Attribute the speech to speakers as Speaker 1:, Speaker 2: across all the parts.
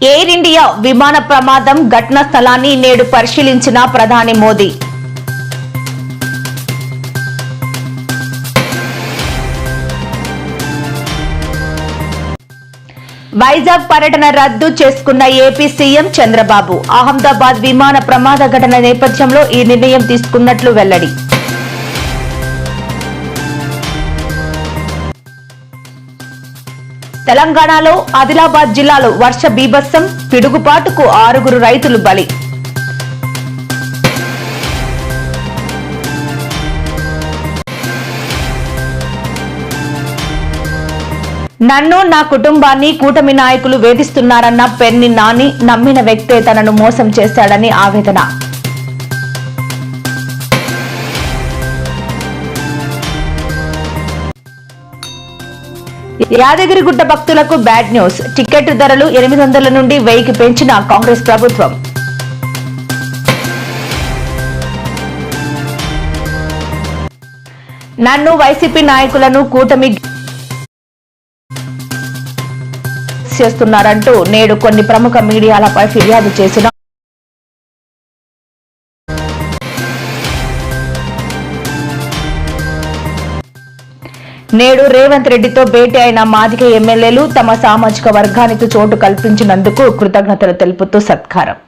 Speaker 1: Air India విమాన ప్రమాదం ఘటనా స్థలాన్ని నేడు పరిశీలించిన ప్రధాని మోదీ. వైజాగ్ పర్యటన రద్దు చేసుకున్న ఏపీ సీఎం చంద్రబాబు. అహ్మదాబాద్ విమాన ప్రమాద ఘటన నేపథ్యంలో ఈ నిర్ణయం తీసుకున్నట్లు వెల్లడి. తెలంగాణలో ఆదిలాబాద్ జిల్లాలో వర్ష బీభత్సం, పిడుగుపాటుకు 6 రైతులు బలి. నన్ను, నా కుటుంబాన్ని కూటమి నాయకులు వేధిస్తున్నారన్న పెన్ని నాని. నమ్మిన వ్యక్తే తనను మోసం చేశాడని ఆవేదన. యాదగిరిగుట్ట భక్తులకు బ్యాడ్ న్యూస్. టికెట్ ధరలు 800 నుండి 1000కి పెంచిన కాంగ్రెస్ ప్రభుత్వం. నన్ను, వైసీపీ నాయకులను కూటమి చేస్తున్నారంటూ నేడు కొన్ని ప్రముఖ మీడియాలపై ఫిర్యాదు చేసిన నేడు రేవంత్ రెడ్డితో భేటీ అయిన మాదిగ ఎమ్మెల్యేలు తమ సామాజిక వర్గానికి చోటు కల్పించినందుకు కృతజ్ఞతలు తెలుపుతూ సత్కారం.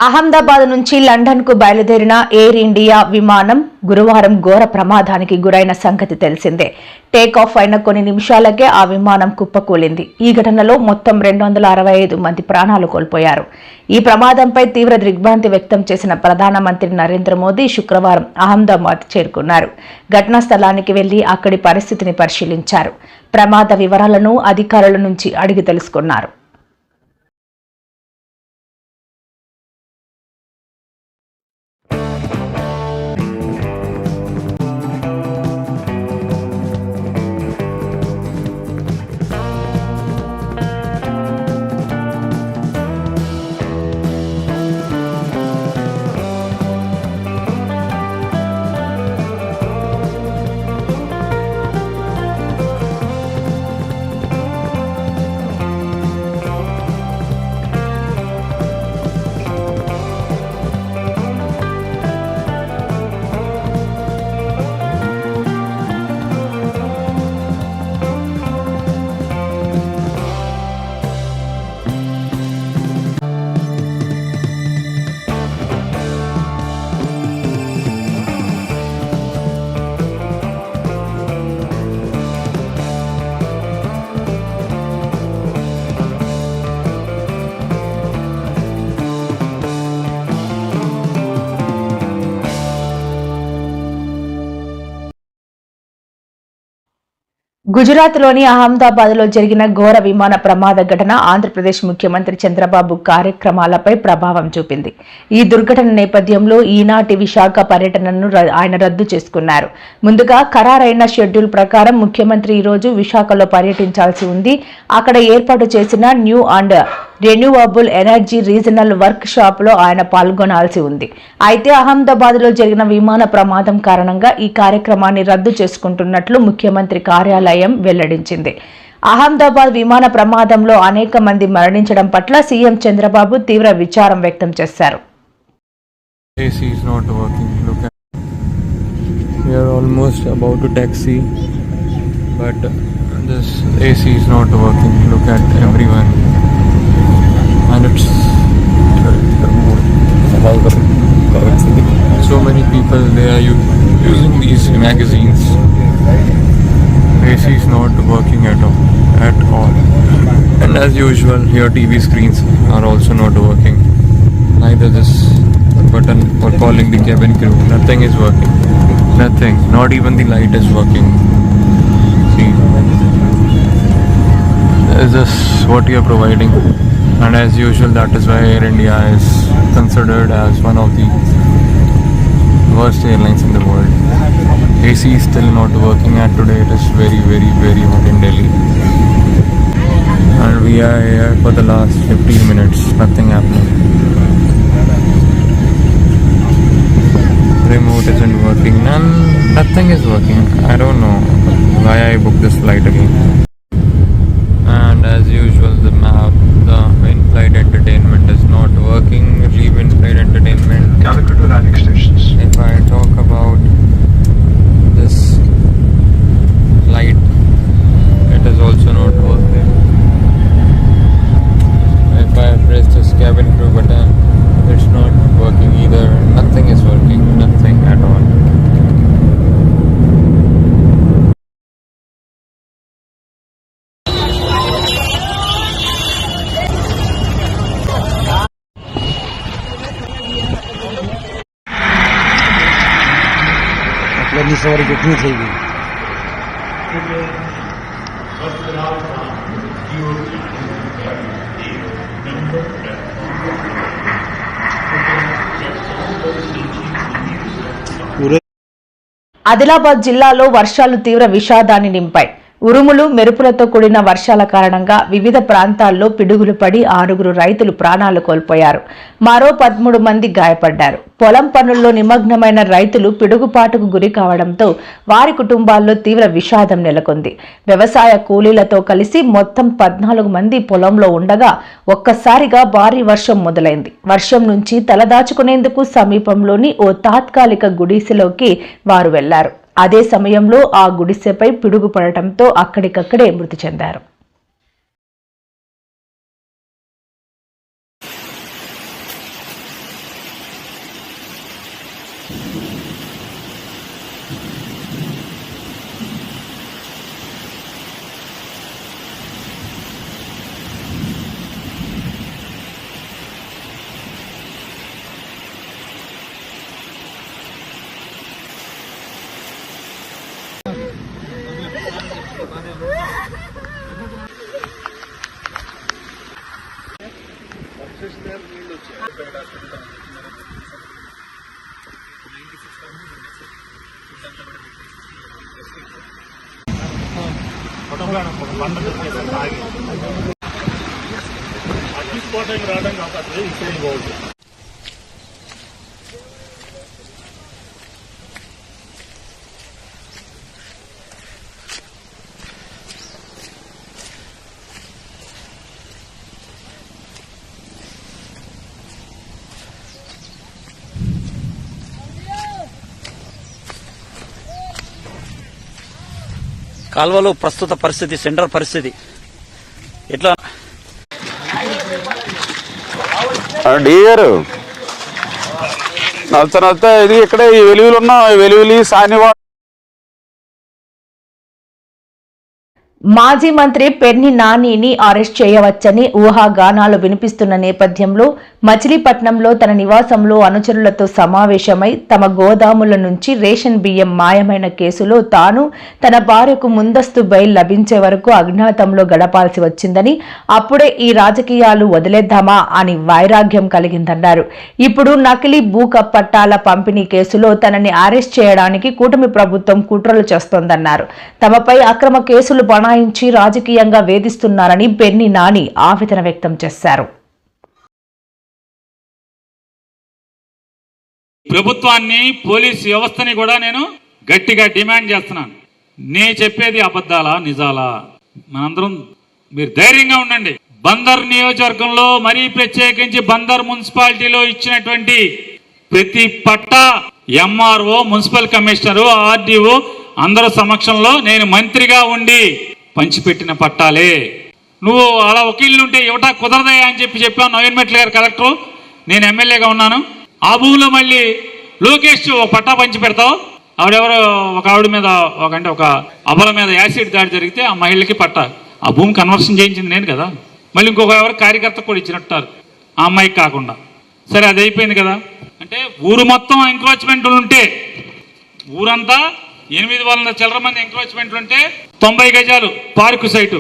Speaker 1: అహ్మదాబాద్ నుంచి లండన్ కు బయలుదేరిన ఎయిర్ ఇండియా విమానం గురువారం ఘోర ప్రమాదానికి గురైన సంగతి తెలిసిందే. టేకాఫ్ అయిన కొన్ని నిమిషాలకే ఆ విమానం కుప్పకూలింది. ఈ ఘటనలో మొత్తం 265 మంది ప్రాణాలు కోల్పోయారు. ఈ ప్రమాదంపై తీవ్ర దిగ్భ్రాంతి వ్యక్తం చేసిన ప్రధానమంత్రి నరేంద్ర మోదీ శుక్రవారం అహ్మదాబాద్ చేరుకున్నారు. ఘటనా స్థలానికి వెళ్లి అక్కడి పరిస్థితిని పరిశీలించారు. ప్రమాద వివరాలను అధికారుల నుంచి అడిగి తెలుసుకున్నారు. గుజరాత్లోని అహ్మదాబాద్లో జరిగిన ఘోర విమాన ప్రమాద ఘటన ఆంధ్రప్రదేశ్ ముఖ్యమంత్రి చంద్రబాబు కార్యక్రమాలపై ప్రభావం చూపింది. ఈ దుర్ఘటన నేపథ్యంలో ఈనాటి విశాఖ పర్యటనను ఆయన రద్దు చేసుకున్నారు. ముందుగా ఖరారైన షెడ్యూల్ ప్రకారం ముఖ్యమంత్రి ఈరోజు విశాఖలో పర్యటించాల్సి ఉంది. అక్కడ ఏర్పాటు చేసిన new and renewable energy regional work shop లో ఆయన పాల్గొనాల్సి ఉంది. అయితే అహ్మదాబాద్లో జరిగిన విమాన ప్రమాదం కారణంగా ఈ కార్యక్రమాన్ని రద్దు చేసుకుంటున్నట్లు ముఖ్యమంత్రి కార్యాలయం వెల్లడించింది. అహ్మదాబాద్ విమాన ప్రమాదంలో అనేక మంది మరణించడం పట్ల సీఎం చంద్రబాబు తీవ్ర విచారం వ్యక్తం చేశారు.
Speaker 2: And it's so many people, they are using these magazines. AC is not working at all. And as usual, your TV screens are also not working. Neither this button for calling the cabin crew. Nothing is working. Nothing. Not even the light is working. See, is this what you are providing? And as usual, that is why Air India is considered as one of the worst airlines in the world. AC is still not working, and today it is very, very, very hot in Delhi. And we are here for the last 15 minutes, nothing happening. remote isn't working. Nothing is working. I don't know why I booked this flight again. And as usual, the map, the in-flight entertainment is not working. Leave in-flight entertainment.
Speaker 3: Calicut to landing stations.
Speaker 2: If I talk about this flight, it is also not working. If I press this cabin crew button, it's not working either. Nothing is working. Nothing at all.
Speaker 4: એટલી સવારે કેટલી થઈ ગઈ.
Speaker 1: ఆదిలాబాద్ జిల్లాలో వర్షాలు తీవ్ర విషాదాన్ని నింపాయి. ఉరుములు మెరుపులతో కూడిన వర్షాల కారణంగా వివిధ ప్రాంతాల్లో పిడుగులు పడి 6 రైతులు ప్రాణాలు కోల్పోయారు. మరో 13 మంది గాయపడ్డారు. పొలం పనుల్లో నిమగ్నమైన రైతులు పిడుగుపాటుకు గురి కావడంతో వారి కుటుంబాల్లో తీవ్ర విషాదం నెలకొంది. వ్యవసాయ కూలీలతో కలిసి మొత్తం 14 మంది పొలంలో ఉండగా ఒక్కసారిగా భారీ వర్షం మొదలైంది. వర్షం నుంచి తలదాచుకునేందుకు సమీపంలోని ఓ తాత్కాలిక గుడిసెలోకి వారు వెళ్లారు. అదే సమయంలో ఆ గుడిసెపై పిడుగు పడటంతో అక్కడికక్కడే మృతి చెందారు.
Speaker 4: కాల్వలో ప్రస్తుత పరిస్థితి, సెంటర్ పరిస్థితి ఎట్లా?
Speaker 5: డి గారు నచ్చ ఇది ఇక్కడ ఈ వెలుగులు ఉన్న వెలుగులి సానివా.
Speaker 1: మాజీ మంత్రి పెర్ని నానిని అరెస్ట్ చేయవచ్చని ఊహాగానాలు వినిపిస్తున్న నేపథ్యంలో మచిలీపట్నంలో తన నివాసంలో అనుచరులతో సమావేశమై తమ గోదాముల నుంచి రేషన్ బియ్యం మాయమైన కేసులో తాను తన భార్యకు ముందస్తు బెయిల్ లభించే వరకు అజ్ఞాతంలో గడపాల్సి వచ్చిందని, అప్పుడే ఈ రాజకీయాలు వదిలేద్దామా అని వైరాగ్యం కలిగిందన్నారు. ఇప్పుడు నకిలీ భూ పట్టాల పంపిణీ కేసులో తనని అరెస్ట్ చేయడానికి కూటమి ప్రభుత్వం కుట్రలు చేస్తోందన్నారు. తమపై అక్రమ కేసులు బనాయించి రాజకీయంగా వేధిస్తున్నారని పెర్ని నాని ఆవేదన వ్యక్తం చేశారు.
Speaker 6: ప్రభుత్వాన్ని, పోలీస్ వ్యవస్థని కూడా నేను గట్టిగా డిమాండ్ చేస్తున్నాను. నేను చెప్పేది అబద్ధాలా నిజాలా? మనందరం మీరు ధైర్యంగా ఉండండి. బందర్ నియోజకవర్గంలో మరీ ప్రత్యేకించి బందర్ మున్సిపాలిటీలో ఇచ్చినటువంటి ప్రతి పట్టా ఎంఆర్ఓ, మున్సిపల్ కమిషనరు, ఆర్డీఓ అందరూ సమక్షంలో నేను మంత్రిగా ఉండి పంచిపెట్టిన పట్టాలే. నువ్వు అలా ఒక ఇల్లు ఉంటే ఇవ్వటా కుదరదయా అని చెప్పాను నవీన్ గారు కలెక్టరు. నేను ఎమ్మెల్యేగా ఉన్నాను. ఆ భూమిలో మళ్ళీ లోకేష్ ఒక పట్టా పంచి పెడతావు. ఆవిడెవరో ఒక ఆవిడ మీద ఒక అబల మీద యాసిడ్ దాడి జరిగితే ఆ మహిళకి పట్టా, ఆ భూమి కన్వర్షన్ చేయించింది నేను కదా. మళ్ళీ ఇంకొక ఎవరు కార్యకర్త కూడా ఇచ్చినట్టారు ఆ అమ్మాయికి కాకుండా. సరే అది అయిపోయింది కదా. అంటే ఊరు మొత్తం ఎంక్రోచ్మెంట్లు ఉంటే, ఊరంతా 800 చిల్లర మంది ఎంక్రోచ్మెంట్లు ఉంటే 90 గజాలు పార్కు సైటు,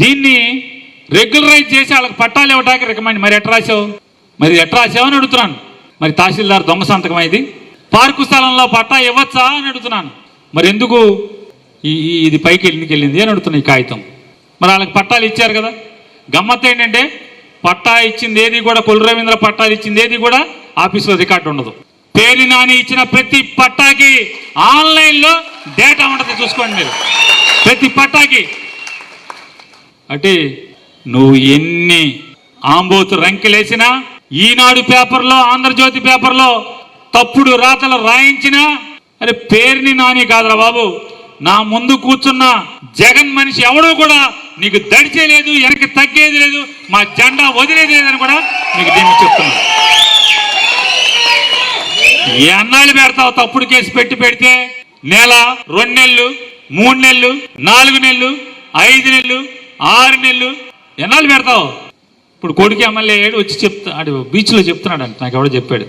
Speaker 6: దీన్ని రెగ్యులరైజ్ చేసి వాళ్ళకి పట్టాలు ఇవ్వడానికి రికమెండ్. మరి ఎట్లా రాసావు అని అడుగుతున్నాను. మరి తహసీల్దార్ దొంగ సంతకం ఇది. పార్కు స్థలంలో పట్టా ఇవ్వచ్చా అని అడుగుతున్నాను. మరి ఎందుకు ఇది పైకి వెళ్ళింది అని అడుగుతున్నా ఈ కాగితం. మరి వాళ్ళకి పట్టాలు ఇచ్చారు కదా. గమ్మత్ ఏంటంటే పట్టా ఇచ్చింది ఏది కూడా, కొల్లు రవీంద్ర పట్టాలు ఇచ్చింది ఏది కూడా ఆఫీసులో రికార్డు ఉండదు. పేరు నాని ఇచ్చిన ప్రతి పట్టాకి ఆన్లైన్లో డేటా ఉంటుంది, చూసుకోండి మీరు. ప్రతి పట్టాకి అంటే నువ్వు ఎన్ని ఆంబోతు రంకెలేసినా, ఈనాడు పేపర్లో, ఆంధ్రజ్యోతి పేపర్లో తప్పుడు రాతలు రాయించినా, అరే పేరుని నాని కాదురా బాబు, నా ముందు కూర్చున్న జగన్ మనిషి ఎవడో కూడా నీకు దడిచేలేదు, వెనక్కి తగ్గేది లేదు, మా జెండా వదిలేది లేదని కూడా నీకు దీన్ని చెప్తున్నా. ఏ అన్నాళ్ళు పెడతావు? తప్పుడు కేసు పెడితే నెల, 2 నెలలు, 3 నెలలు, 4 నెలలు, 5 నెలలు, 6 నెలలు ఎన్నాళ్ళు పెడతావు? ఇప్పుడు కొడుకు ఎమ్మెల్యే అయ్యాడు, వచ్చి చెప్తాడు, బీచ్లో చెప్తున్నాడు అంట, నాకు ఎవడో చెప్పాడు.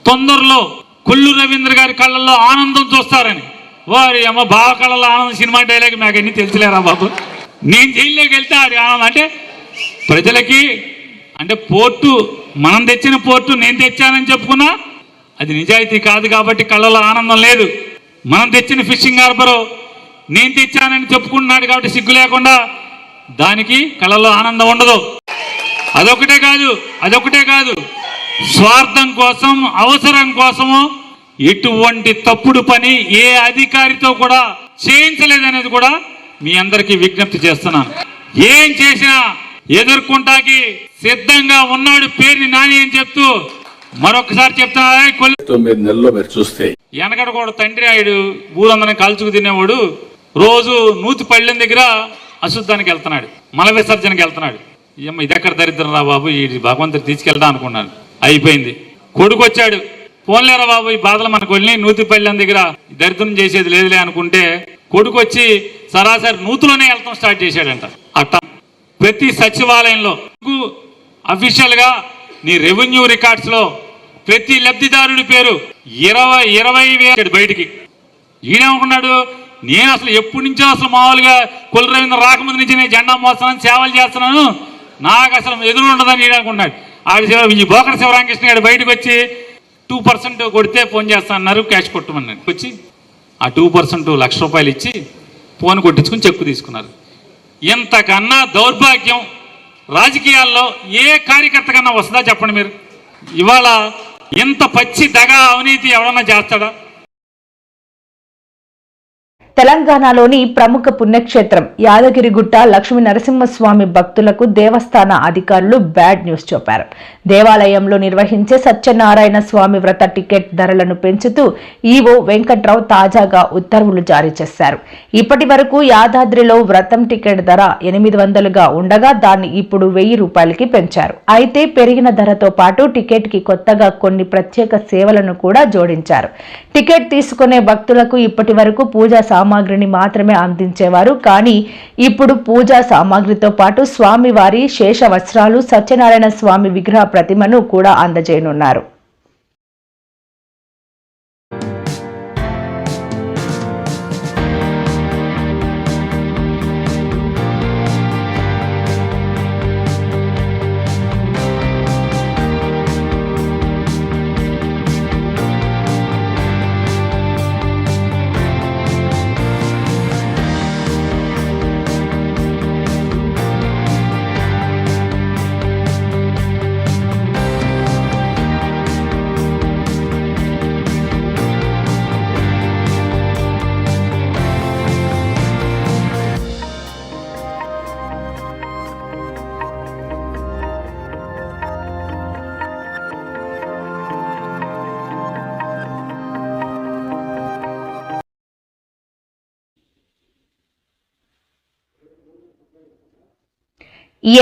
Speaker 6: తొందరలో కొల్లు రవీంద్ర గారి కళ్ళల్లో ఆనందం చూస్తారని. వారి అమ్మ బావ కళ్ళల్లో ఆనందం సినిమా డైలాగ్ నాకు అన్ని తెలిసిలేరా బాబు. నేను జైల్లోకి వెళ్తే అది ఆనందం అంటే ప్రజలకి, అంటే పోర్టు మనం తెచ్చిన పోర్టు నేను తెచ్చానని చెప్పుకున్నా అది నిజాయితీ కాదు కాబట్టి కళ్ళలో ఆనందం లేదు. మనం తెచ్చిన ఫిషింగ్ హార్బర్ నేను తెచ్చానని చెప్పుకుంటున్నాడు కాబట్టి సిగ్గు లేకుండా దానికి కళ్ళలో ఆనందం ఉండదు. అదొకటే కాదు, స్వార్థం కోసం, అవసరం కోసము ఎటువంటి తప్పుడు పని ఏ అధికారితో కూడా చేయించలేదనేది కూడా మీ అందరికీ విజ్ఞప్తి చేస్తున్నాను. ఏం చేసినా ఎదుర్కొంటాకి సిద్ధంగా ఉన్నాడు పేరుని నాని అని చెప్తూ మరొకసారి చెప్తా.
Speaker 3: 9 నెలల్లో మీరు చూస్తే
Speaker 6: వెనకడ కూడా తండ్రి ఆయుడు ఊరందరం కాల్చుకు తినేవాడు రోజు నూతి పళ్ళెం దగ్గర అశుద్ధానికి వెళ్తున్నాడు, మల విసర్జనకి వెళ్తున్నాడు. ఏమో ఇదెక్కడ దరిద్రం రా బాబు, ఈ భగవంతుడు తీసుకెళ్తా అనుకున్నాను. అయిపోయింది. కొడుకు వచ్చాడు, పోన్లేరా బాబు ఈ బాధలు మనకు వెళ్ళి నూతి పళ్ళెం దగ్గర దరిద్రం చేసేది లేదులే అనుకుంటే కొడుకు వచ్చి సరాసరి నూతిలోనే వెళ్తాం స్టార్ట్ చేశాడంట. అట్ట ప్రతి సచివాలయంలో అఫీషియల్ గా నీ రెవెన్యూ రికార్డ్స్ లో ప్రతి లబ్ధిదారుడి పేరు 20,000 బయటికి. ఈయనేమనుకున్నాడు, నేను అసలు ఎప్పటి నుంచో అసలు మామూలుగా కొల్లు రవీంద్ర రాకముందు నుంచి నేను జెండా మోస్తున్నాను, సేవలు చేస్తున్నాను, నాకు అసలు ఎదురు ఉండదని ఈయన అనుకున్నాడు. ఈ బోకర శివరామకృష్ణ గారు బయటకు వచ్చి 2% కొడితే ఫోన్ చేస్తానన్నారు, క్యాష్ కొట్టమన్నారు. వచ్చి ఆ 2% ₹1,00,000 ఇచ్చి ఫోన్ కొట్టించుకుని చెక్కు తీసుకున్నారు. ఇంతకన్నా దౌర్భాగ్యం రాజకీయాల్లో ఏ కార్యకర్త కన్నా వస్తుందా చెప్పండి మీరు? ఇవాళ ఇంత పచ్చి దగా అవినీతి ఎవరన్నా చేస్తాడా?
Speaker 1: తెలంగాణలోని ప్రముఖ పుణ్యక్షేత్రం యాదగిరిగుట్ట లక్ష్మీ నరసింహస్వామి భక్తులకు దేవస్థాన అధికారులు బ్యాడ్ న్యూస్ చెప్పారు. దేవాలయంలో నిర్వహించే సత్యనారాయణ స్వామి వ్రత టికెట్ ధరలను పెంచుతూ ఈవో వెంకట్రావు తాజాగా ఉత్తర్వులు జారీ చేశారు. ఇప్పటి వరకు యాదాద్రిలో వ్రతం టికెట్ ధర 800గా ఉండగా దాన్ని ఇప్పుడు ₹1,000కి పెంచారు. అయితే పెరిగిన ధరతో పాటు టికెట్ కి కొత్తగా కొన్ని ప్రత్యేక సేవలను కూడా జోడించారు. టికెట్ తీసుకునే భక్తులకు ఇప్పటి వరకు పూజా సామాగ్రిని మాత్రమే అందించేవారు. కానీ ఇప్పుడు పూజా సామాగ్రితో పాటు స్వామివారి శేష వస్త్రాలు, సత్యనారాయణ స్వామి విగ్రహ ప్రతిమను కూడా అందజేయనున్నారు.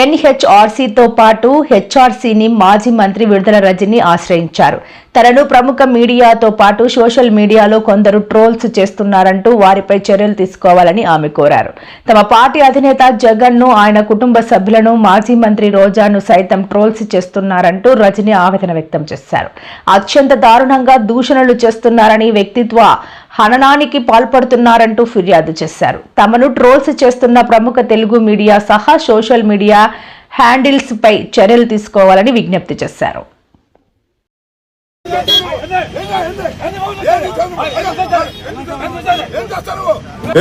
Speaker 1: ఎన్హెచ్ఆర్సీతో పాటు హెచ్ఆర్సీని మాజీ మంత్రి విడుదల రజని ఆశ్రయించారు. తనను ప్రముఖ మీడియాతో పాటు సోషల్ మీడియాలో కొందరు ట్రోల్స్ చేస్తున్నారంటూ వారిపై చర్యలు తీసుకోవాలని ఆమె కోరారు. తమ పార్టీ అధినేత జగన్ ను, ఆయన కుటుంబ సభ్యులను, మాజీ మంత్రి రోజాను సైతం ట్రోల్స్ చేస్తున్నారంటూ రజని ఆవేదన వ్యక్తం చేశారు. అత్యంత దారుణంగా దూషణలు చేస్తున్నారని, వ్యక్తిత్వ హననానికి పాల్పడుతున్నారంటూ ఫిర్యాదు చేశారు. తమను ట్రోల్స్ చేస్తున్న ప్రముఖ తెలుగు మీడియా సహా సోషల్ మీడియా హ్యాండిల్స్ పై చర్యలు తీసుకోవాలని విజ్ఞప్తి చేశారు.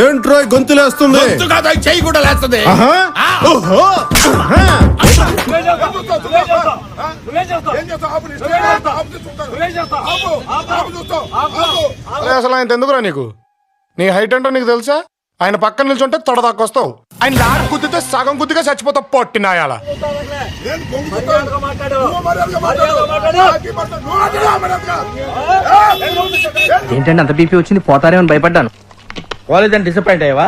Speaker 7: ఏంట్రో గొంతులేస్తుంది, చెయ్యి కూడా లేస్తుంది. అసలు ఆయన ఎందుకురా నీకు? నీ హైట్ ఏంటో నీకు తెలుసా? ఆయన పక్కన నిల్చుంటే తొడదాకొస్తావు. ఆయన లాక్ గుద్దితే సగం గుద్దిగా చచ్చిపోతావు పొట్టినాయాల.
Speaker 8: ఏంటంటే అంత బీపీ వచ్చింది? పోతారేమని భయపడ్డాను.
Speaker 4: కాలేజ్ అని డిసప్పాయింట్ అయ్యావా?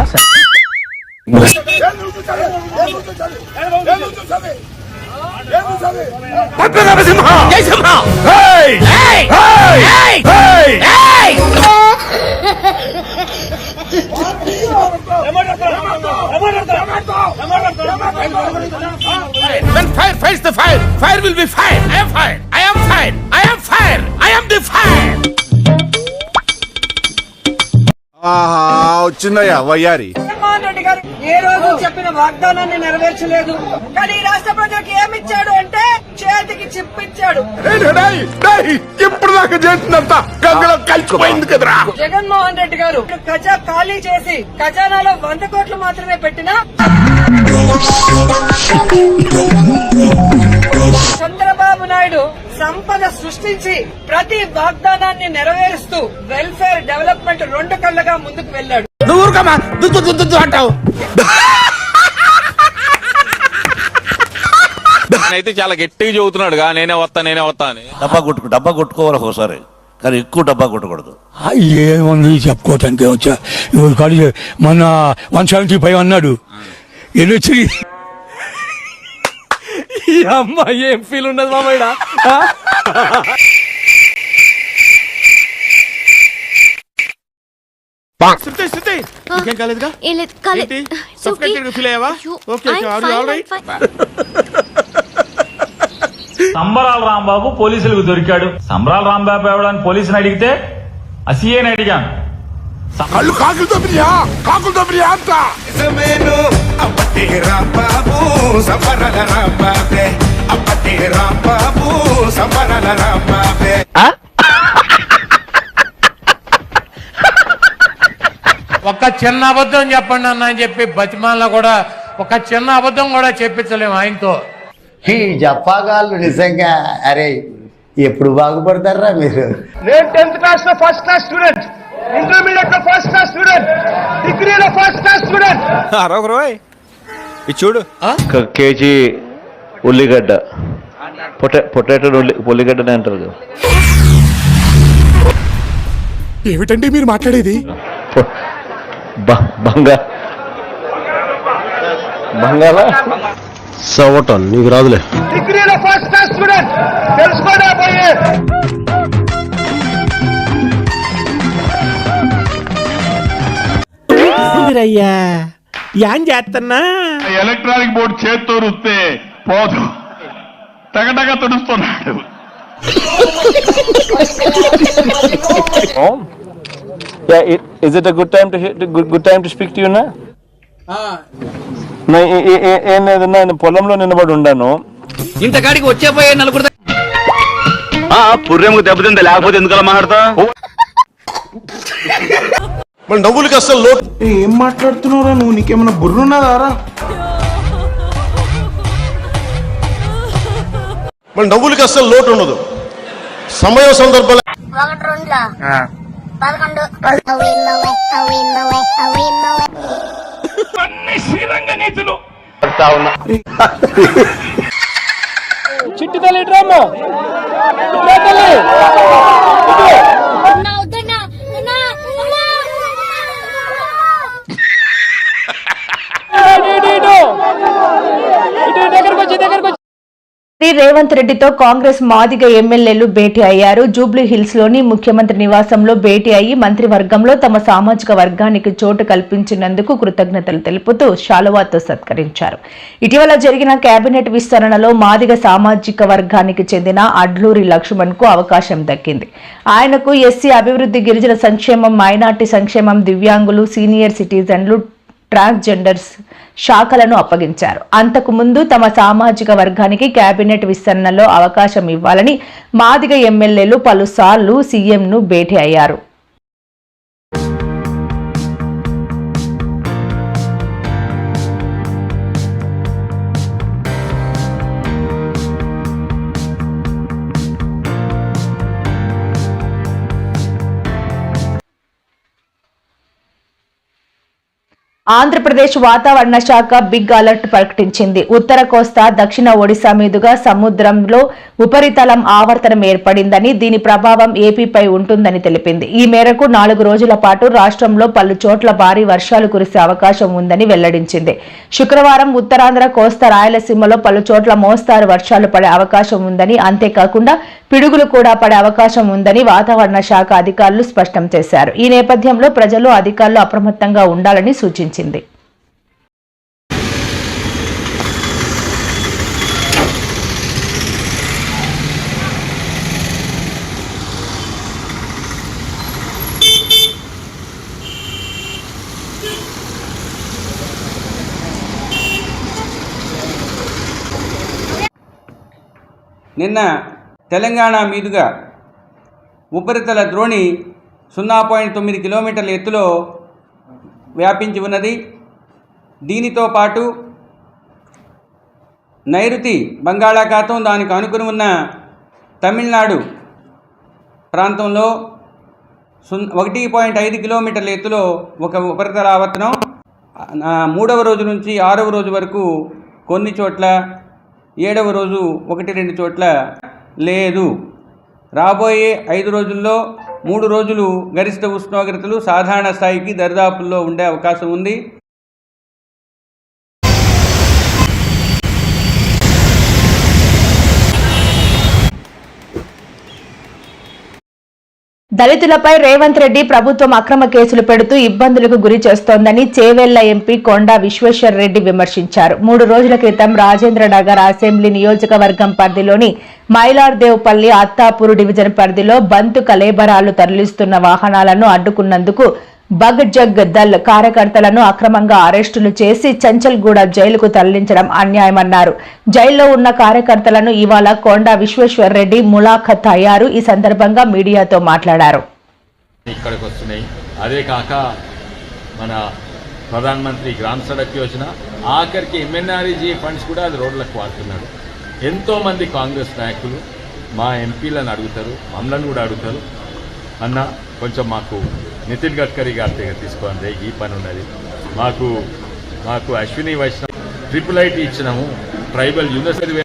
Speaker 7: When fire fights the fire, fire will be fire. I am fire. I am fire. I am fire. I am the fire.
Speaker 3: వచ్చిందయ్యా వయ్యారి.
Speaker 9: జగన్మోహన్ రెడ్డి గారు ఏ రోజు చెప్పిన వాగ్దానాన్ని నెరవేర్చలేదు. కానీ ఈ రాష్ట్ర ప్రజలకు ఏమిచ్చాడు అంటే చేతికి చిప్పిచ్చాడు.
Speaker 7: ఇప్పుడు దాకా చేసినంత గంగలో కలిసిపోయింది కదరా.
Speaker 9: జగన్మోహన్ రెడ్డి గారు ఖజా ఖాళీ చేసి ఖజానాలో 100 కోట్లు మాత్రమే పెట్టినా చంద్రబాబు నాయుడు సంపద సృష్టించి ప్రతి వాగ్దానాన్ని నెరవేరుస్తూ వెల్ఫేర్ డెవలప్మెంట్ 2 కళ్ళగా ముందుకు వెళ్ళాడు.
Speaker 7: నువ్వు ఊరుకోమా అంటావు.
Speaker 5: అయితే చాలా గట్టిగా చెబుతున్నాడుగా, నేనే వస్తా అని.
Speaker 10: డబ్బా కొట్టుకోవాలి ఒకసారి, కానీ ఎక్కువ డబ్బా కొట్టకూడదు.
Speaker 8: ఏముంది చెప్పుకోవటానికి వచ్చా. మొన్న 175 అన్నాడు. ఎన్నొచ్చి ఈ అమ్మాయి ఏం ఫీల్ ఉండదు మామయ్య.
Speaker 6: సంబరాల రాంబాబు పోలీసులకు దొరికాడు. సంబరాల రాంబాబు ఎవడని పోలీసుని అడిగితే ఆ సీఏని అడిగాను.
Speaker 7: కాకులతో ప్రియా అంత
Speaker 11: ఒక చిన్న అబద్ధం చెప్పండి అన్న అని చెప్పి బతిమాలలో కూడా ఒక చిన్న అబద్ధం కూడా చెప్పించలేము ఆయనతో.
Speaker 8: ఈ జప్పాగాళ్ళు నిజంగా అరే ఎప్పుడు బాగుపడతారా మీరు?
Speaker 11: నేను 10th క్లాస్ లో ఫస్ట్ క్లాస్ స్టూడెంట్, ఇంటర్మీడియట్ లో ఫస్ట్ క్లాస్ స్టూడెంట్, డిగ్రీలో ఫస్ట్ క్లాస్ స్టూడెంట్.
Speaker 3: చూడు
Speaker 10: కేజీ ఉల్లిగడ్డ, పొటాటో ఉల్లిగడ్డనే అంటారు కదా.
Speaker 7: ఏమిటండి మీరు మాట్లాడేది?
Speaker 10: బంగాళ సవటం నీకు రాదులే.
Speaker 11: డిగ్రీలో ఫస్ట్ క్లాస్ స్టూడెంట్ తెలుసుకోడా పోయి. అయ్యా ఏం చేస్తున్నా?
Speaker 5: ఎలక్ట్రానిక్ బోర్డు చేత్తో రుస్తే పోదు, తగటగా తుడుస్తున్నాడు.
Speaker 10: Is it a good time to speak to you now? ఏం లేదన్నా, నేను పొలంలో నిలబడి ఉండాను.
Speaker 4: ఇంతకాడికి వచ్చే పోయే నలుగురు
Speaker 5: పుర్రెముకు దెబ్బతిందా, లేకపోతే ఎందుకలా మాట్లాడతా?
Speaker 7: మన డబ్బులకి అసలు లోటు.
Speaker 5: ఏం మాట్లాడుతున్నావురా నువ్వు? నీకేమన్నా బుర్రున్నదారా?
Speaker 7: మన డబ్బులకి అసలు లోటు ఉండదు. సమయం సందర్భాలు
Speaker 9: 1
Speaker 5: అన్ని శ్రీరంగ నీతులు.
Speaker 11: చిట్టి తల్లి డ్రామా
Speaker 1: రేవంత్ రెడ్డితో కాంగ్రెస్ మాదిగ ఎమ్మెల్యేలు భేటీ అయ్యారు. జూబ్లీ హిల్స్ లోని ముఖ్యమంత్రి నివాసంలో భేటీ అయ్యి మంత్రివర్గంలో తమ సామాజిక వర్గానికి చోటు కల్పించినందుకు కృతజ్ఞతలు తెలుపుతూ శాలువాతో సత్కరించారు. ఇటీవల జరిగిన కేబినెట్ విస్తరణలో మాదిగ సామాజిక వర్గానికి చెందిన అడ్లూరి లక్ష్మణ్ కు అవకాశం దక్కింది. ఆయనకు ఎస్సీ అభివృద్ధి, గిరిజన సంక్షేమం, మైనార్టీ సంక్షేమం, దివ్యాంగులు, సీనియర్ సిటిజన్లు, ట్రాన్స్జెండర్స్ శాఖలను అప్పగించారు. అంతకు ముందు తమ సామాజిక వర్గానికి కేబినెట్ విస్తరణలో అవకాశం ఇవ్వాలని మాదిగ ఎమ్మెల్యేలు పలుసార్లు సీఎంను భేటీ అయ్యారు. ఆంధ్రప్రదేశ్ వాతావరణ శాఖ బిగ్ అలర్ట్ ప్రకటించింది. ఉత్తర కోస్తా, దక్షిణ ఒడిశా మీదుగా సముద్రంలో ఉపరితలం ఆవర్తనం ఏర్పడిందని, దీని ప్రభావం ఏపీపై ఉంటుందని తెలిపింది. ఈ మేరకు 4 రోజుల పాటు రాష్ట్రంలో పలు చోట్ల భారీ వర్షాలు కురిసే అవకాశం ఉందని వెల్లడించింది. శుక్రవారం ఉత్తరాంధ్ర, కోస్తా, రాయలసీమలో పలు చోట్ల మోస్తారు వర్షాలు పడే అవకాశం ఉందని, అంతేకాకుండా పిడుగులు కూడా పడే అవకాశం ఉందని వాతావరణ శాఖ అధికారులు స్పష్టం చేశారు. ఈ నేపథ్యంలో ప్రజలు, అధికారులు అప్రమత్తంగా ఉండాలని సూచించింది.
Speaker 12: నిన్న తెలంగాణ మీదుగా ఉపరితల ద్రోణి 0.9 కిలోమీటర్ల ఎత్తులో వ్యాపించి ఉన్నది. దీనితో పాటు నైరుతి బంగాళాఖాతం, దానికి ఆనుకుని ఉన్న తమిళనాడు ప్రాంతంలో 1.5 కిలోమీటర్ల ఎత్తులో ఒక ఉపరితల ఆవర్తనం 3వ రోజు నుంచి 6వ రోజు వరకు కొన్ని చోట్ల, 7వ రోజు 1-2 చోట్ల లేదు. రాబోయే 5 రోజుల్లో 3 రోజులు గరిష్ట ఉష్ణోగ్రతలు సాధారణ స్థాయికి దరిదాపుల్లో ఉండే అవకాశం ఉంది.
Speaker 1: దళితులపై రేవంత్ రెడ్డి ప్రభుత్వం అక్రమ కేసులు పెడుతూ ఇబ్బందులకు గురి చేస్తోందని చేవెళ్ల ఎంపీ కొండా విశ్వేశ్వర్ రెడ్డి విమర్శించారు. 3 రోజుల క్రితం రాజేంద్రనగర్ అసెంబ్లీ నియోజకవర్గం పరిధిలోని మైలార్దేవ్పల్లి, అత్తాపూర్ డివిజన్ పరిధిలో బంతు కలేబరాలు తరలిస్తున్న వాహనాలను అడ్డుకున్నందుకు బగ్ జగ్ దళ్ కార్యకర్తలను అక్రమంగా అరెస్టులు చేసి చంచల్గూడ జైలుకు తరలించడం అన్యాయమన్నారు. జైల్లో ఉన్న కార్యకర్తలను ఇవాళ కొండా విశ్వేశ్వర్ రెడ్డి ములాఖత్ అయ్యారు. ఈ సందర్భంగా మీడియాతో మాట్లాడారు.
Speaker 13: ఇక్కడికి వస్తున్నాయి. అదే కాక మన ప్రధానమంత్రి గ్రామ సడక్ యోజన, ఆఖరికి ఎంఎన్ఆర్ఈజీ ఫండ్స్ కూడా అది రోడ్లకు వాడుతున్నాడు. ఎంతోమంది కాంగ్రెస్ నాయకులు మా ఎంపీలను అడుగుతారు, మమ్మల్ని కూడా అడుగుతారు, అన్న కొంచెం మాకు నితిన్ గడ్కరీ గారి దగ్గర తీసుకోండి, ఈ పని ఉన్నది, మాకు అశ్విని వైష్ణవ్ ట్రిపుల్ ఇచ్చినాము, tribal university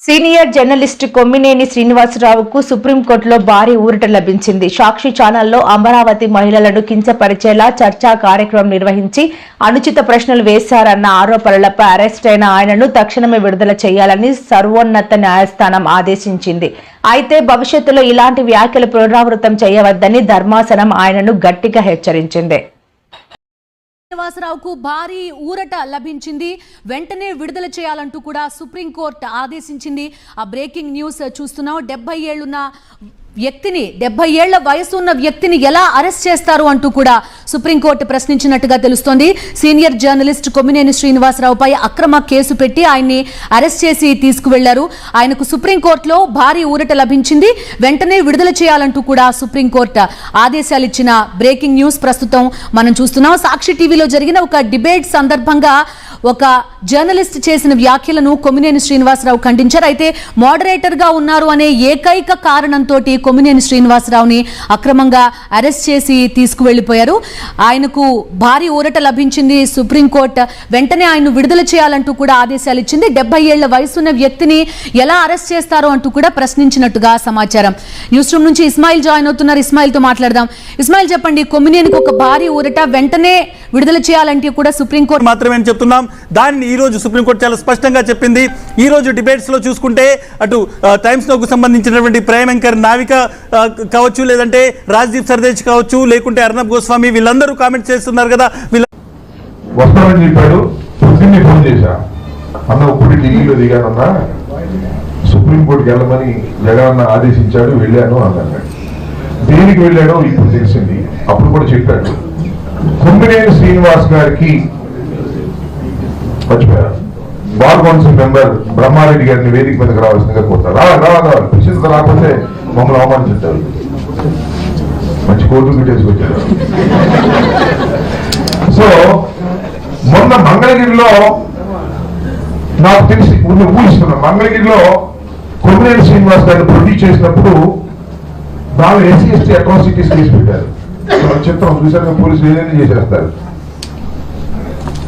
Speaker 1: senior journalist Kommineni శ్రీనివాసరావుకు సుప్రీంకోర్టులో భారీ ఊరట లభించింది. సాక్షి ఛానల్లో అమరావతి మహిళలను కించపరిచేలా చర్చా కార్యక్రమం నిర్వహించి అనుచిత ప్రశ్నలు వేశారన్న ఆరోపణలపై అరెస్ట్ అయిన ఆయనను తక్షణమే విడుదల చేయాలని సర్వోన్నత న్యాయస్థానం ఆదేశించింది. అయితే భవిష్యత్తులో ఇలాంటి వ్యాఖ్యలు పునరావృతం చేయవద్దని ధర్మాసనం ఆయనను గట్టిగా హెచ్చరించింది.
Speaker 14: శ్రీనివాసరావుకు భారీ ఊరట లభించింది. వెంటనే విడుదల చేయాలంటూ కూడా సుప్రీంకోర్టు ఆదేశించింది. ఆ బ్రేకింగ్ న్యూస్ చూస్తున్నాం. 70 ఏళ్లున్న వ్యక్తిని, 70 ఏళ్ల వయసు ఉన్న వ్యక్తిని ఎలా అరెస్ట్ చేస్తారు అంటూ కూడా సుప్రీంకోర్టు ప్రశ్నించినట్టుగా తెలుస్తోంది. సీనియర్ జర్నలిస్ట్ కొమ్మినేని శ్రీనివాసరావుపై అక్రమ కేసు పెట్టి ఆయన్ని అరెస్ట్ చేసి తీసుకువెళ్లారు. ఆయనకు సుప్రీంకోర్టులో భారీ ఊరట లభించింది. వెంటనే విడుదల చేయాలంటూ కూడా సుప్రీంకోర్టు ఆదేశాలు ఇచ్చిన బ్రేకింగ్ న్యూస్ ప్రస్తుతం మనం చూస్తున్నాం. సాక్షి టీవీలో జరిగిన ఒక డిబేట్ సందర్భంగా ఒక జర్నలిస్ట్ చేసిన వ్యాఖ్యలను కొమ్మినేని శ్రీనివాసరావు ఖండించారు. అయితే మోడరేటర్ గా ఉన్నారు అనే ఏకైక కారణంతో కొమ్మినేని శ్రీనివాసరావుని అక్రమంగా అరెస్ట్ చేసి తీసుకువెళ్లిపోయారు. ఆయనకు భారీ ఊరట లభించింది. సుప్రీంకోర్టు వెంటనే ఆయన విడుదల చేయాలంటూ కూడా ఆదేశాలు ఇచ్చింది. 70 ఏళ్ల వయసున్న వ్యక్తిని ఎలా అరెస్ట్ చేస్తారో అంటూ కూడా ప్రశ్నించినట్టుగా సమాచారం. న్యూస్ రూమ్ నుంచి ఇస్మాయిల్ జాయిన్ అవుతున్నారు. ఇస్మాయిల్ తో మాట్లాడదాం. ఇస్మాయిల్ చెప్పండి, కొమ్మినేనికి ఒక భారీ ఊరట, వెంటనే విడుదల చేయాలంటే కూడా సుప్రీంకోర్టు
Speaker 15: మాత్రమే చెప్తున్నాం. దాన్ని ఈ రోజు సుప్రీంకోర్టు చాలా స్పష్టంగా చెప్పింది. ఈ రోజు డిబేట్స్ లో చూసుకుంటే అటు టైమ్స్ నోకు సంబంధించినటువంటి ప్రైమ్ యాంకర్ నావిక కావచ్చు, లేదంటే రాజ్దీప్ సర్దేశ్ కావచ్చు, లేకుంటే అర్నబ్ గోస్వామి, వీళ్ళందరూ కామెంట్ చేస్తున్నారు కదా.
Speaker 16: వస్తామని చెప్పాడు. పొద్దున్నే ఫోన్ చేశా, అన్న ఇప్పుడు ఢిల్లీలో దిగానన్నా, సుప్రీంకోర్టుకి వెళ్ళమని జగన్ ఆదేశించాడు, వెళ్ళాను అన్నాడు. దేనికి వెళ్ళాడో ఇప్పుడు తెలిసింది. అప్పుడు కూడా చెప్పాడు, కొమ్మినేని శ్రీనివాస్ గారికి మర్చిపోయారు, బార్ కౌన్సిల్ మెంబర్ బ్రహ్మారెడ్డి గారిని వేదిక మీదకి రావాల్సిందిగా కోరుతారు. రావాలి ప్రశ్నించ రాకపోతే మమ్మల్ని అవమానించారు. మంచి కోర్టు పెట్టేసుకొచ్చారు. సో మొన్న మంగళగిరిలో నాకు తెలిసి ఊహిస్తున్నాను, మంగళగిరిలో కొమ్మినేని శ్రీనివాస్ గారిని ప్రొడ్యూస్ చేసినప్పుడు బాగా ఎస్సీ ఎస్టీ అట్రాసిటీస్ కేసు పెట్టారు. చిత్రం చూసారు, పోలీసులు ఏదైనా చేసేస్తారు.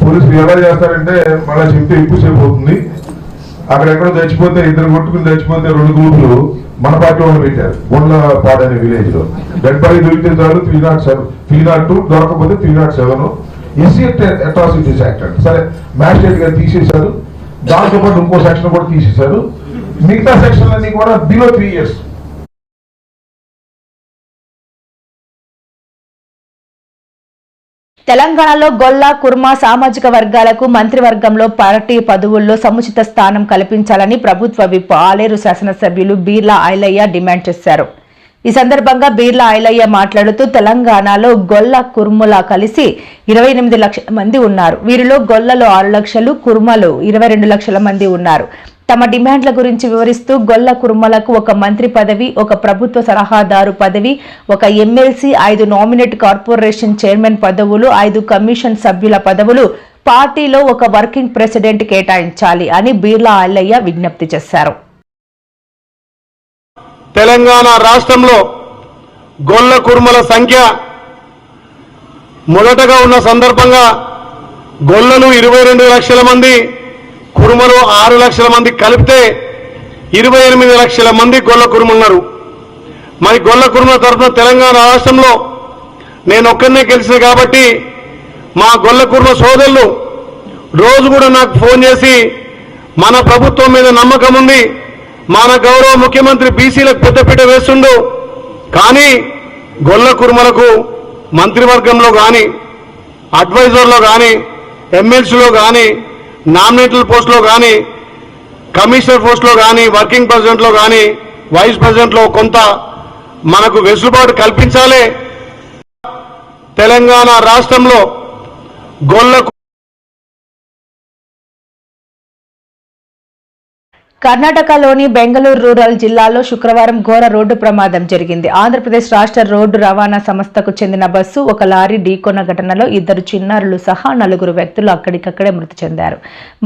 Speaker 16: పోలీసులు ఎలా చేస్తారంటే మళ్ళీ చెప్తే ఎక్కువసేపు అవుతుంది, అక్కడెక్కడో చచ్చిపోతే ఇద్దరు కొట్టుకుని చచ్చిపోతే 2 గ్రూపులు మన పార్టీ వాళ్ళు పెట్టారు గుండ్లపాడు అనే విలేజ్ లో. డెడ్ బాడీ దొరికితే చాలు 307, 302 దొరకకపోతే 307 ఎస్సీ అట్రాసిటీస్ యాక్ట్ అండి. సరే మ్యాజిస్ట్రేట్ గారు తీసేశారు, దాంతో పాటు ఇంకో సెక్షన్ కూడా తీసేశారు. మిగతా సెక్షన్లన్నీ కూడా బిలో 3 years.
Speaker 1: తెలంగాణలో గొల్ల కుర్మ సామాజిక వర్గాలకు మంత్రివర్గంలో పార్టీ పదవుల్లో సముచిత స్థానం కల్పించాలని ప్రభుత్వ విప్ ఆలేరు శాసనసభ్యులు బీర్లా ఐలయ్య డిమాండ్ చేశారు. ఈ సందర్భంగా బీర్లా ఐలయ్య మాట్లాడుతూ తెలంగాణలో గొల్ల కుర్ముల కలిసి 28 లక్షల మంది ఉన్నారు. వీరిలో గొల్లలో 6 లక్షలు, కుర్మలు 22 లక్షల మంది ఉన్నారు. తమ డిమాండ్ల గురించి వివరిస్తూ గొల్ల కుర్మలకు ఒక మంత్రి పదవి, ఒక ప్రభుత్వ సలహాదారు పదవి, ఒక ఎమ్మెల్సీ, 5 నామినేట్ కార్పొరేషన్ చైర్మన్ పదవులు, 5 కమిషన్ సభ్యుల పదవులు, పార్టీలో ఒక వర్కింగ్ ప్రెసిడెంట్ కేటాయించాలి అని బీర్లా ఐలయ్య విజ్ఞప్తి చేశారు.
Speaker 5: తెలంగాణ రాష్ట్రంలో గొల్ల కుర్మల సంఖ్య మొదటగా ఉన్న సందర్భంగా గొల్లలు 22 లక్షల మంది, కుర్మలు 6 లక్షల మంది కలిపితే 28 లక్షల మంది గొల్ల కుర్మలున్నారు. మరి గొల్ల కుర్మల తరఫున తెలంగాణ రాష్ట్రంలో నేను ఒక్కరినే గెలిచిన కాబట్టి మా గొల్ల కుర్మ సోదరులు రోజు కూడా నాకు ఫోన్ చేసి మన ప్రభుత్వం మీద నమ్మకం ఉంది, మన గౌరవ ముఖ్యమంత్రి బీసీలకు పెద్దపీట వేస్తుండు, కానీ గొల్ల కుర్మలకు మంత్రివర్గంలో కానీ, అడ్వైజర్లో కానీ, ఎమ్మెల్సీలో కానీ, నామినేటెడ్ పోస్టులో కానీ, కమిషనర్ పోస్టులో కానీ, వర్కింగ్ ప్రెసిడెంట్లో కానీ, వైస్ ప్రెసిడెంట్లో కొంత మనకు వెసులుబాటు కల్పించాలి. తెలంగాణ రాష్ట్రంలో గొల్ల
Speaker 1: కర్ణాటకలోని బెంగళూరు రూరల్ జిల్లాలో శుక్రవారం ఘోర రోడ్డు ప్రమాదం జరిగింది. ఆంధ్రప్రదేశ్ రాష్ట్ర రోడ్డు రవాణా సంస్థకు చెందిన బస్సు ఒక లారీ ఢీకొన్న ఘటనలో 2 చిన్నారులు సహా 4 వ్యక్తులు అక్కడికక్కడే మృతి చెందారు.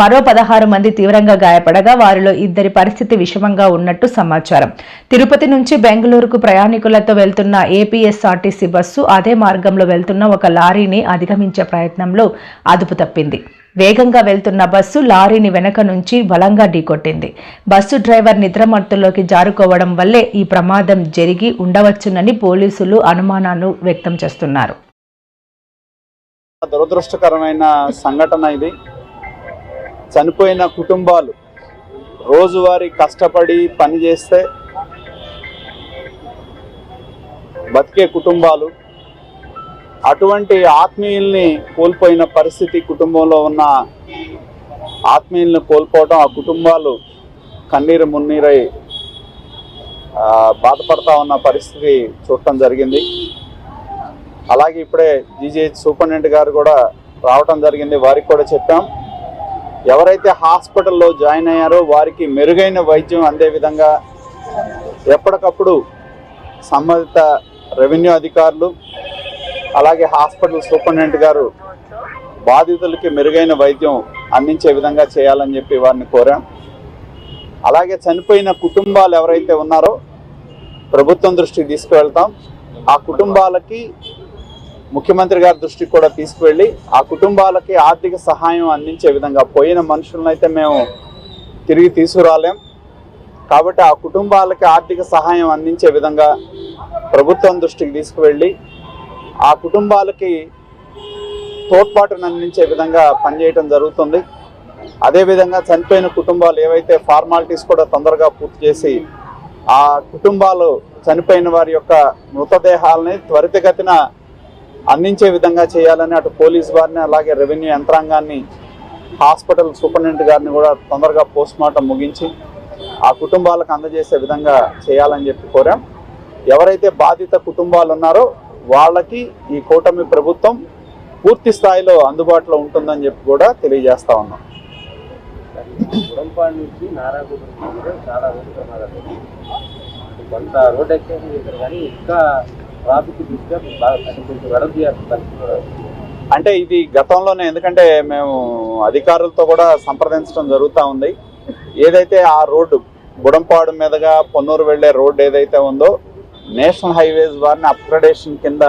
Speaker 1: మరో 16 మంది తీవ్రంగా గాయపడగా వారిలో 2 పరిస్థితి విషమంగా ఉన్నట్టు సమాచారం. తిరుపతి నుంచి బెంగళూరుకు ప్రయాణికులతో వెళ్తున్న ఏపీఎస్ఆర్టీసీ బస్సు అదే మార్గంలో వెళ్తున్న ఒక లారీని అధిగమించే ప్రయత్నంలో అదుపు తప్పింది. వేగంగా వెళ్తున్న బస్సు లారీని వెనక నుంచి బలంగా ఢీకొట్టింది. బస్సు డ్రైవర్ నిద్రమత్తులోకి జారుకోవడం వల్లే ఈ ప్రమాదం జరిగి ఉండవచ్చునని పోలీసులు అనుమానాలు వ్యక్తం చేస్తున్నారు.
Speaker 17: దురదృష్టకరమైన సంఘటన ఇది. చనిపోయిన కుటుంబాలు రోజువారీ కష్టపడి పనిచేస్తే బతికే కుటుంబాలు, అటువంటి ఆత్మీయుల్ని కోల్పోయిన పరిస్థితి, కుటుంబంలో ఉన్న ఆత్మీయుల్ని కోల్పోవడం, ఆ కుటుంబాలు కన్నీరు మున్నీరై బాధపడతా ఉన్న పరిస్థితి చూడటం జరిగింది. అలాగే ఇప్పుడే జీజీహెచ్ సూపరింటెండెంట్ గారు కూడా రావటం జరిగింది. వారికి కూడా చెప్పాం, ఎవరైతే హాస్పిటల్లో జాయిన్ అయ్యారో వారికి మెరుగైన వైద్యం అందే విధంగా ఎప్పటికప్పుడు సంబంధిత రెవెన్యూ అధికారులు అలాగే హాస్పిటల్ సూపరింటెండెంట్ గారు బాధితులకి మెరుగైన వైద్యం అందించే విధంగా చేయాలని చెప్పి వారిని కోరాం. అలాగే చనిపోయిన కుటుంబాలు ఎవరైతే ఉన్నారో ప్రభుత్వం దృష్టికి తీసుకువెళ్తాం. ఆ కుటుంబాలకి ముఖ్యమంత్రి గారి దృష్టికి కూడా తీసుకువెళ్ళి ఆ కుటుంబాలకి ఆర్థిక సహాయం అందించే విధంగా, పోయిన మనుషులను అయితే మేము తిరిగి తీసుకురాలేం కాబట్టి ఆ కుటుంబాలకి ఆర్థిక సహాయం అందించే విధంగా ప్రభుత్వం దృష్టికి తీసుకువెళ్ళి ఆ కుటుంబాలకి తోడ్పాటును అందించే విధంగా పనిచేయడం జరుగుతుంది. అదేవిధంగా చనిపోయిన కుటుంబాలు ఏవైతే ఫార్మాలిటీస్ కూడా తొందరగా పూర్తి చేసి ఆ కుటుంబాలు చనిపోయిన వారి యొక్క మృతదేహాలని త్వరితగతిన అందించే విధంగా చేయాలని అటు పోలీస్ వారిని అలాగే రెవెన్యూ యంత్రాంగాన్ని, హాస్పిటల్ సూపరింటెండెంట్ గారిని కూడా తొందరగా పోస్ట్మార్టం ముగించి ఆ కుటుంబాలకు అందజేసే విధంగా చేయాలని చెప్పి కోరాం. ఎవరైతే బాధిత కుటుంబాలు ఉన్నారో వాళ్ళకి ఈ కూటమి ప్రభుత్వం పూర్తి స్థాయిలో అందుబాటులో ఉంటుందని చెప్పి కూడా తెలియజేస్తా ఉన్నాం.
Speaker 18: నుంచి చాలా కొంత రోడ్ ఎక్స్టెన్షన్ చేశారు కానీ ఇంకా ట్రాఫిక్ దృష్ట్యా బాగా కొంచెం వెడల్పు చేయాల్సిన పరిస్థితి.
Speaker 17: అంటే ఇది గతంలోనే, ఎందుకంటే మేము అధికారులతో కూడా సంప్రదించడం జరుగుతూ ఉంది. ఏదైతే ఆ రోడ్డు బుడంపాడు మీదుగా పొన్నూరు వెళ్లే రోడ్డు ఏదైతే ఉందో నేషనల్ హైవేస్ వారిని అప్గ్రేడేషన్ కింద